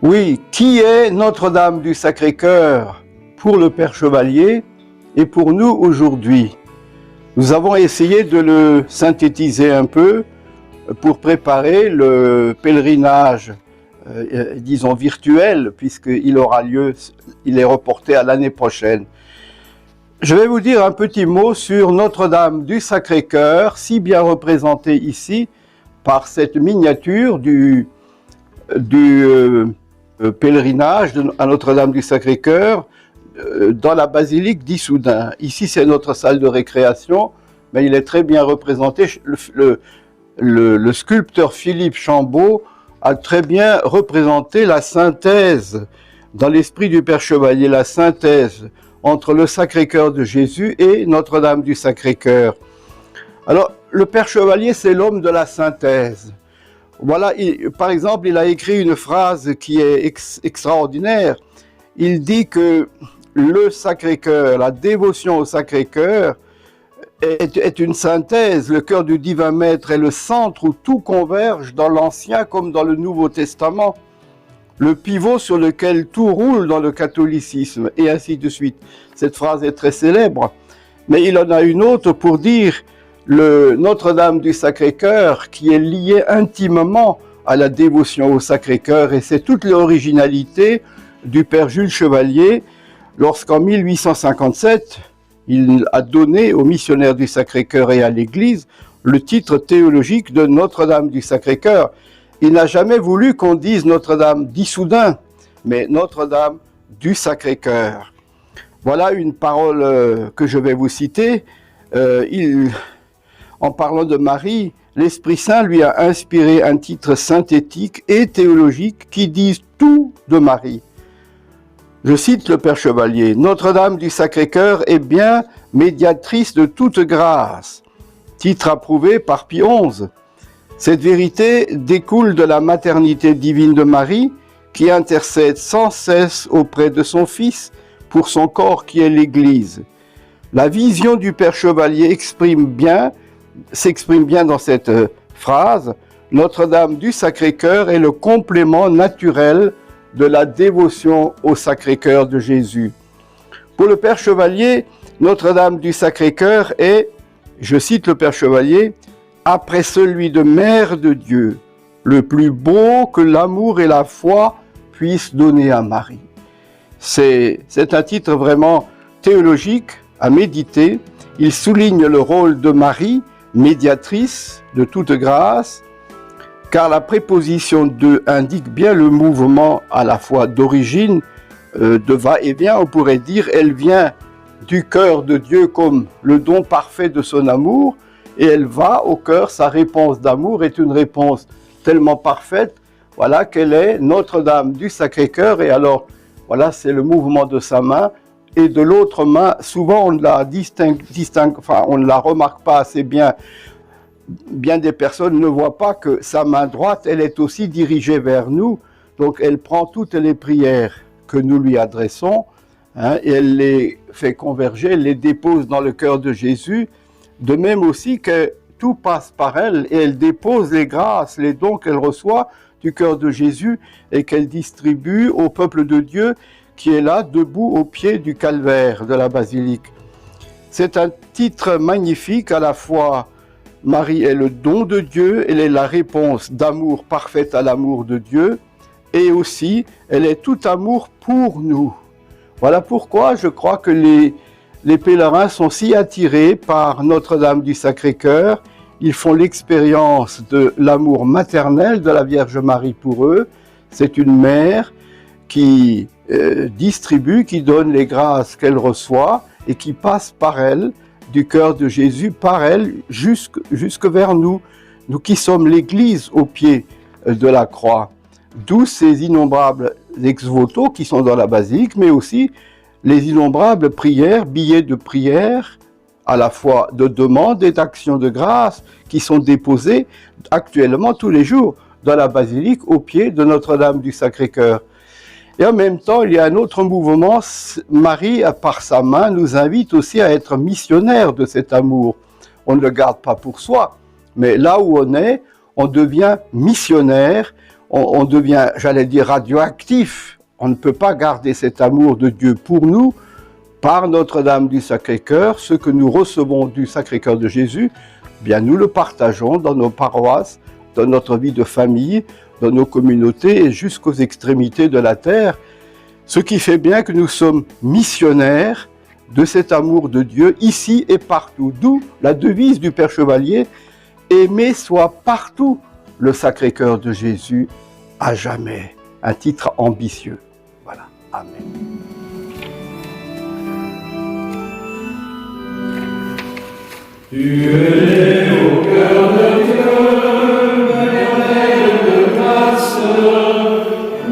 Oui, qui est Notre-Dame du Sacré-Cœur pour le Père Chevalier et pour nous aujourd'hui? Nous avons essayé de le synthétiser un peu pour préparer le pèlerinage, disons virtuel, puisqu'il aura lieu, il est reporté à l'année prochaine. Je vais vous dire un petit mot sur Notre-Dame du Sacré-Cœur, si bien représentée ici par cette miniature du pèlerinage à Notre-Dame du Sacré-Cœur dans la basilique d'Issoudun. Ici, c'est notre salle de récréation, mais il est très bien représenté. Le sculpteur Philippe Chambaud a très bien représenté la synthèse, dans l'esprit du Père Chevalier, la synthèse entre le Sacré-Cœur de Jésus et Notre-Dame du Sacré-Cœur. Alors, le Père Chevalier, c'est l'homme de la synthèse. Voilà, par exemple, il a écrit une phrase qui est extraordinaire. Il dit que le Sacré-Cœur, la dévotion au Sacré-Cœur est une synthèse. Le cœur du divin maître est le centre où tout converge dans l'Ancien comme dans le Nouveau Testament. Le pivot sur lequel tout roule dans le catholicisme, et ainsi de suite. Cette phrase est très célèbre. Mais il en a une autre pour dire Notre-Dame du Sacré-Cœur qui est liée intimement à la dévotion au Sacré-Cœur, et c'est toute l'originalité du Père Jules Chevalier lorsqu'en 1857, il a donné aux missionnaires du Sacré-Cœur et à l'Église le titre théologique de Notre-Dame du Sacré-Cœur. Il n'a jamais voulu qu'on dise Notre-Dame d'Issoudun, mais Notre-Dame du Sacré-Cœur. Voilà une parole que je vais vous citer. En parlant de Marie, l'Esprit Saint lui a inspiré un titre synthétique et théologique qui dit tout de Marie. Je cite le Père Chevalier, « Notre-Dame du Sacré-Cœur est bien médiatrice de toute grâce », titre approuvé par Pie XI. Cette vérité découle de la maternité divine de Marie qui intercède sans cesse auprès de son Fils pour son corps qui est l'Église. La vision du Père Chevalier s'exprime bien dans cette phrase. Notre-Dame du Sacré-Cœur est le complément naturel de la dévotion au Sacré-Cœur de Jésus. Pour le Père Chevalier, Notre-Dame du Sacré-Cœur est, je cite le Père Chevalier, après celui de Mère de Dieu, le plus beau que l'amour et la foi puissent donner à Marie. C'est un titre vraiment théologique à méditer. Il souligne le rôle de Marie, médiatrice de toute grâce, car la préposition de indique bien le mouvement à la fois d'origine, de va-et-vient, on pourrait dire, elle vient du cœur de Dieu comme le don parfait de son amour, et elle va au cœur, sa réponse d'amour est une réponse tellement parfaite, voilà, qu'elle est Notre-Dame du Sacré-Cœur, et alors, voilà, c'est le mouvement de sa main, et de l'autre main, souvent on on ne la remarque pas assez bien. Bien des personnes ne voient pas que sa main droite, elle est aussi dirigée vers nous, donc elle prend toutes les prières que nous lui adressons, et elle les fait converger, elle les dépose dans le cœur de Jésus, de même aussi que tout passe par elle, et elle dépose les grâces, les dons qu'elle reçoit du cœur de Jésus, et qu'elle distribue au peuple de Dieu qui est là, debout au pied du calvaire de la basilique. C'est un titre magnifique, à la fois Marie est le don de Dieu, elle est la réponse d'amour parfaite à l'amour de Dieu, et aussi elle est tout amour pour nous. Voilà pourquoi je crois que les pèlerins sont si attirés par Notre-Dame du Sacré-Cœur. Ils font l'expérience de l'amour maternel de la Vierge Marie pour eux. C'est une mère qui distribue, qui donne les grâces qu'elle reçoit et qui passe par elle, du cœur de Jésus, par elle, jusque vers nous, nous qui sommes l'Église au pied de la croix. D'où ces innombrables ex-voto qui sont dans la basilique, mais aussi les innombrables prières, billets de prière, à la fois de demande et d'action de grâce, qui sont déposés actuellement tous les jours dans la basilique au pied de Notre-Dame du Sacré-Cœur. Et en même temps, il y a un autre mouvement. Marie, par sa main, nous invite aussi à être missionnaires de cet amour. On ne le garde pas pour soi, mais là où on est, on devient missionnaire on devient, j'allais dire, radioactif. On ne peut pas garder cet amour de Dieu pour nous par Notre-Dame du Sacré-Cœur. Ce que nous recevons du Sacré-Cœur de Jésus, bien nous le partageons dans nos paroisses, dans notre vie de famille, dans nos communautés et jusqu'aux extrémités de la terre. Ce qui fait bien que nous sommes missionnaires de cet amour de Dieu ici et partout. D'où la devise du Père Chevalier, aimer soit partout le Sacré-Cœur de Jésus à jamais. Un titre ambitieux. Voilà. Amen. Tu es né au cœur de Dieu, merveille de grâce,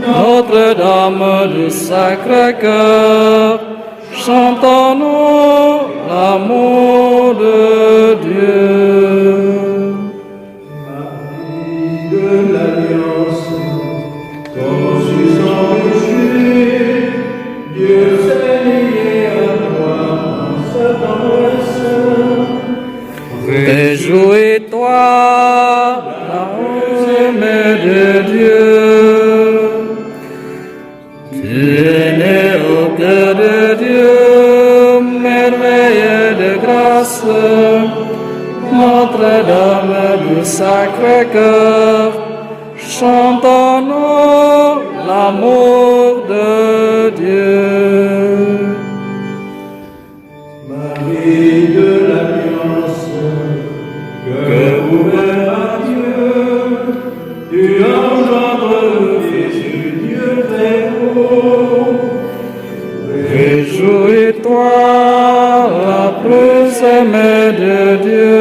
Notre-Dame du Sacré-Cœur, chantons-nous l'amour de Dieu. Marie de l'Alliance, ton suissant péché, Dieu s'est lié à toi en sa tendresse. Réjouis-toi, la aimée de Dieu. Tu es né au cœur de Dieu, merveille de grâce, Notre-Dame du Sacré-Cœur, chantons-nous l'amour de Dieu. Marie de l'Alliance, cœur ouvert à Dieu, tu engendres Jésus, Dieu très haut. Réjouis-toi, la plus aimée de Dieu.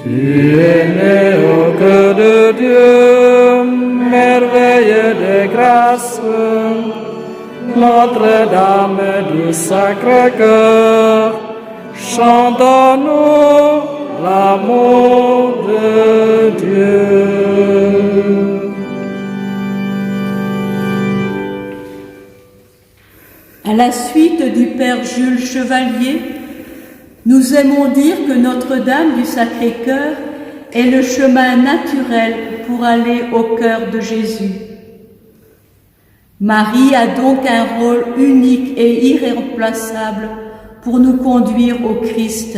Tu es né au cœur de Dieu, merveille de grâce, Notre-Dame du Sacré-Cœur, chantons-nous l'amour de Dieu. À la suite du Père Jules Chevalier, nous aimons dire que Notre-Dame du Sacré-Cœur est le chemin naturel pour aller au cœur de Jésus. Marie a donc un rôle unique et irremplaçable pour nous conduire au Christ.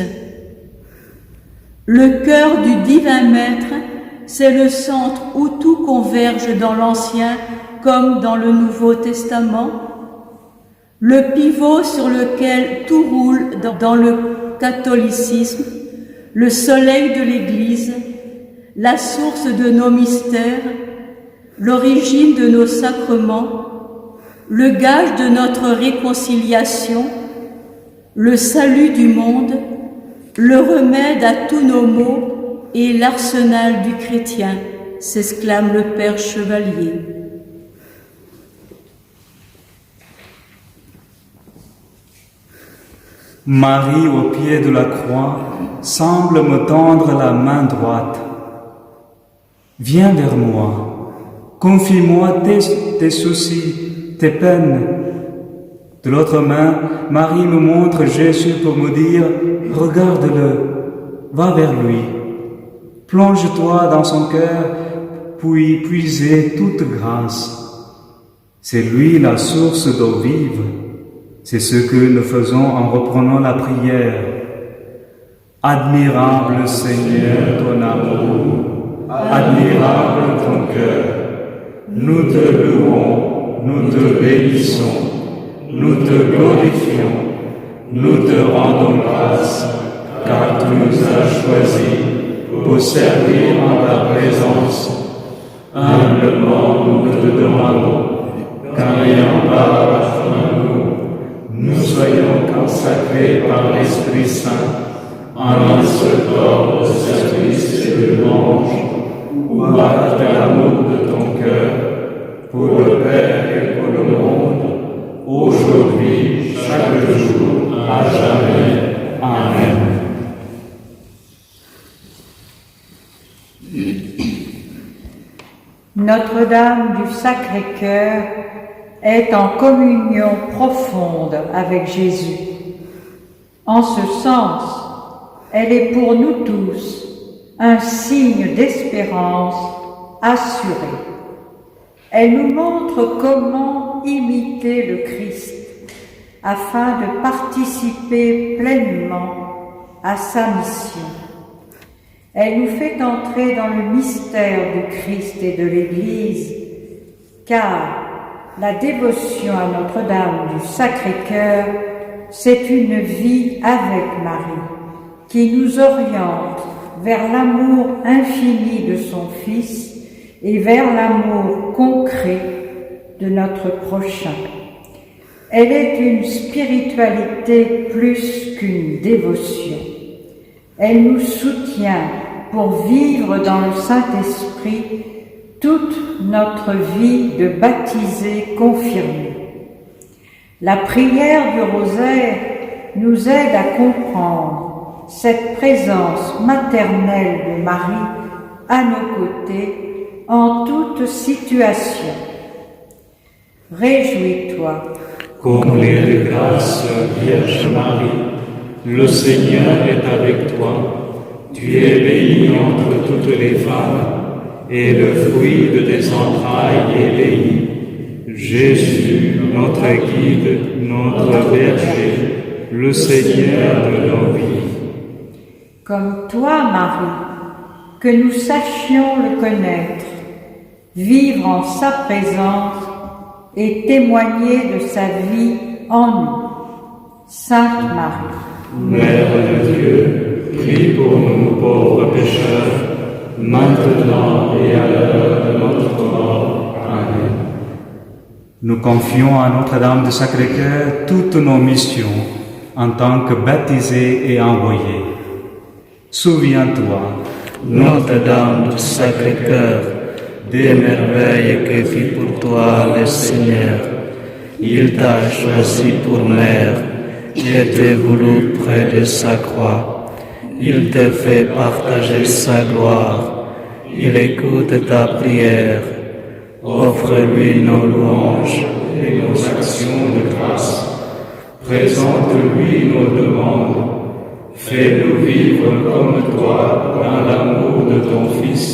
Le cœur du divin Maître, c'est le centre où tout converge dans l'Ancien comme dans le Nouveau Testament, le pivot sur lequel tout roule dans le catholicisme, le soleil de l'Église, la source de nos mystères, l'origine de nos sacrements, le gage de notre réconciliation, le salut du monde, le remède à tous nos maux et l'arsenal du chrétien, s'exclame le Père Chevalier. Marie, au pied de la croix, semble me tendre la main droite. Viens vers moi, confie-moi tes soucis, tes peines. De l'autre main, Marie me montre Jésus pour me dire, regarde-le, va vers lui. Plonge-toi dans son cœur, puis puiser toute grâce. C'est lui la source d'eau vive. C'est ce que nous faisons en reprenant la prière. Admirable Seigneur ton amour, admirable ton cœur. Nous te louons, nous te bénissons, nous te glorifions, nous te rendons grâce, car tu nous as choisis pour servir en ta présence. Humblement nous te demandons, qu'en ayant part à nous, nous soyons consacrés par l'Esprit Saint en un seul corps de service et de louange, ou acte de l'amour de ton cœur, pour le Père et pour le monde, aujourd'hui, chaque jour, à jamais. Amen. Notre-Dame du Sacré-Cœur est en communion profonde avec Jésus. En ce sens, elle est pour nous tous un signe d'espérance assuré. Elle nous montre comment imiter le Christ afin de participer pleinement à sa mission. Elle nous fait entrer dans le mystère du Christ et de l'Église, car la dévotion à Notre-Dame du Sacré-Cœur, c'est une vie avec Marie qui nous oriente vers l'amour infini de son Fils et vers l'amour concret de notre prochain. Elle est une spiritualité plus qu'une dévotion. Elle nous soutient pour vivre dans le Saint-Esprit toute notre vie de baptisés confirmés. La prière du rosaire nous aide à comprendre cette présence maternelle de Marie à nos côtés en toute situation. Réjouis-toi. Comblée de grâce, Vierge Marie, le Seigneur est avec toi. Tu es bénie entre toutes les femmes, et le fruit de tes entrailles est béni. Jésus, notre guide, notre berger, le Seigneur de nos vies. Comme toi, Marie, que nous sachions le connaître, vivre en sa présence et témoigner de sa vie en nous. Sainte Marie, Mère de Dieu, prie pour nous pauvres pécheurs, maintenant et à l'heure de notre mort. Amen. Nous confions à Notre-Dame du Sacré-Cœur toutes nos missions en tant que baptisés et envoyés. Souviens-toi, Notre-Dame du Sacré-Cœur, des merveilles que fit pour toi le Seigneur. Il t'a choisi pour mère et t'est voulu près de sa croix. Il te fait partager sa gloire. Il écoute ta prière. Offre-lui nos louanges Et nos actions de grâce. Présente-lui nos demandes. Fais-nous vivre comme toi dans l'amour de ton Fils,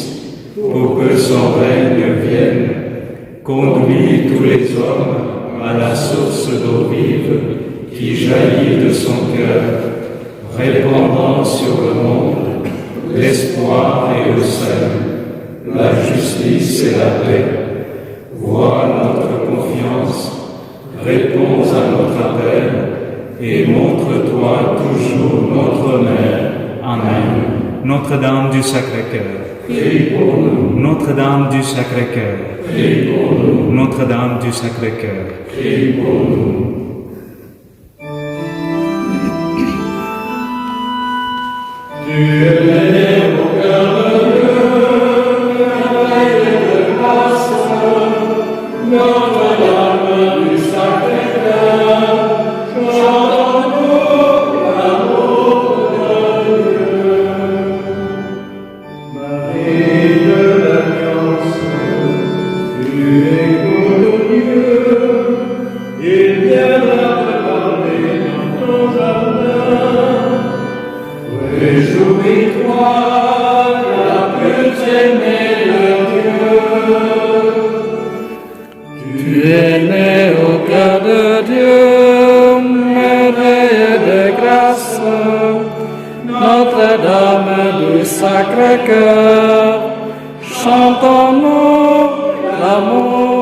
pour que son règne vienne. Conduis tous les hommes à la source d'eau vive qui jaillit de son cœur, répandant sur le monde l'espoir et le salut, la justice et la paix. Vois notre confiance, réponds à notre appel et montre-toi toujours notre Mère. Amen. Notre-Dame du Sacré-Cœur, Prie pour nous, Notre-Dame du Sacré-Cœur, prie pour nous, Notre-Dame du Sacré-Cœur. prie pour nous. Tu es né au cœur de Dieu, merveille de grâce, Notre-Dame du Sacré-Cœur, chantons-nous l'amour de Dieu. Marie de l'Alliance, tu écoutes Dieu, il viendra te parler dans ton jardin. Réjouis-toi, la plus aimée de Dieu. Tu es né au cœur de Dieu, merveille de grâce, Notre-Dame du Sacré-Cœur, chantons-nous l'amour